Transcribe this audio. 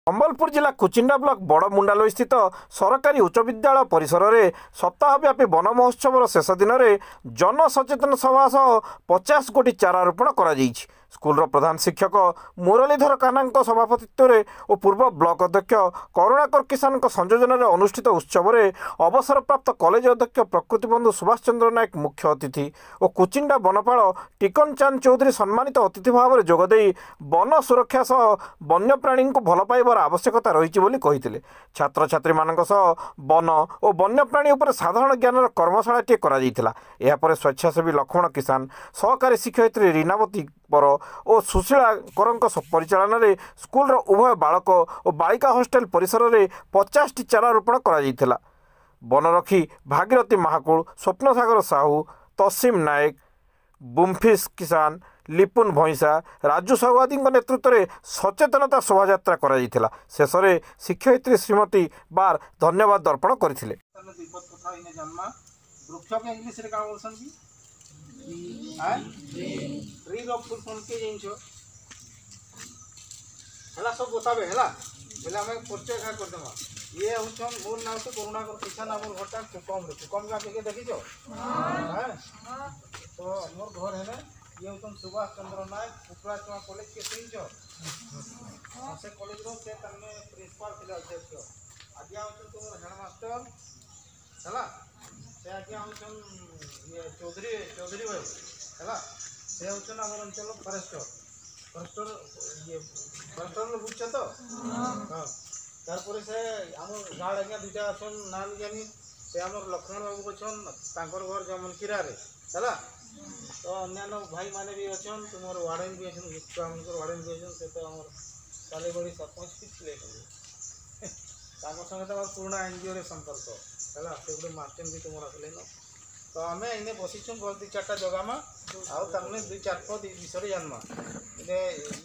ସମ୍ବଲପୁର ଜିଲ୍ଲା କୁଚିଣ୍ଡା ବ୍ଲକ ବଡ଼ମୁଣ୍ଡାଲୋଇ ସ୍ଥିତ ସରକାରୀ ଉଚ୍ଚ ବିଦ୍ୟାଳୟ ପରିସରରେ ସପ୍ତାହବ୍ୟାପୀ ବନ ମହୋତ୍ସବର ଶେଷ ଦିନରେ ଜନସଚେତନ ସଭା ସହ 50 କୋଟି ଚାରା ରୋପଣ କରାଯାଇଛି। ସ୍କୁଲର ପ୍ରଧାନ ଶିକ୍ଷକ ମୁରଲୀଧର କାହ୍ନାଙ୍କ ସଭାପତିତ୍ୱରେ ଓ ପୂର୍ବ ବ୍ଲକ ଅଧ୍ୟକ୍ଷ କରୁଣାକର କିଷାନଙ୍କ ସଂଯୋଜନାରେ ଅନୁଷ୍ଠିତ ଉତ୍ସବରେ ଅବସରପ୍ରାପ୍ତ କଲେଜ ଅଧ୍ୟକ୍ଷ ପ୍ରକୃତିବନ୍ଧୁ ସୁଭାଷ ଚନ୍ଦ୍ର ନାୟକ ମୁଖ୍ୟ ଅତିଥି ଓ କୁଚିଣ୍ଡା ବନପାଳ ଟିକନ ଚାନ୍ଦ ଚୌଧୁରୀ ସମ୍ମାନିତ ଅତିଥି ଭାବରେ ଯୋଗଦେଇ ବନ ସୁରକ୍ଷା ସହ ବନ୍ୟପ୍ରାଣୀଙ୍କୁ ଭଲ ପାଇବାର आवश्यकता रही बोली कही छात्र छात्री मानक सह वन और वन्यप्राणी उपर साधारण ज्ञानर कर्मशालाटी कर स्वेच्छासेवी लक्ष्मण किसान सहकारी शिक्षयित्री रीनावती बर और सुशीला कर परिचालन में स्कूल उभय बालक और बालिका हॉस्टेल परिसर में 50 चारा रोपण कर वनरक्षी भागीरथी महाकुल स्वप्न सागर साहू तसीम नायक बुम्फिस किसान लिपुन भईसा राजू साहू आदि नेतृत्व में सचेतनता शोभा करा शेष में शिक्षयित्री श्रीमती बार धन्यवाद अर्पण करथिले। ये हूँ मोर नाम से करुणाकर किसान आम घरटा कुकम कुकम गाँव के देखीच तो मोर घर है ना ये हूँ सुभाष चंद्र नायक कुकड़ा चुआ कॉलेज के सुनच से कॉलेज से प्रिंसिपाल थे अध्यक्ष आज्ञा हूँ तुम हेडमास्टर है से आज्ञा हूँ ये चौधरी चौधरी भाई है से हूँ आम अंचल फरेस्टर फरेस्टर ये फरेस्टर बुझ तो हाँ तारपर से आम गाँव आज्ञा दुटा अच्छन नाम जानी से आम लक्ष्मण बाबू अच्छन तांकर घर जमनकिरा है तो अन्य भाई माने भी अच्छन तुम वार्डन भी अच्छन वार्डन भी अच्छन से तो आम सालेबड़ी सरपंच भी थे संगे तो पुराना एनजीओ संपर्क है से गोटे मास्टर भी तुम आसले न तो आम इन्हें बसीचु बस 2-4 जगह आउ दुई चार पद विषय जानमा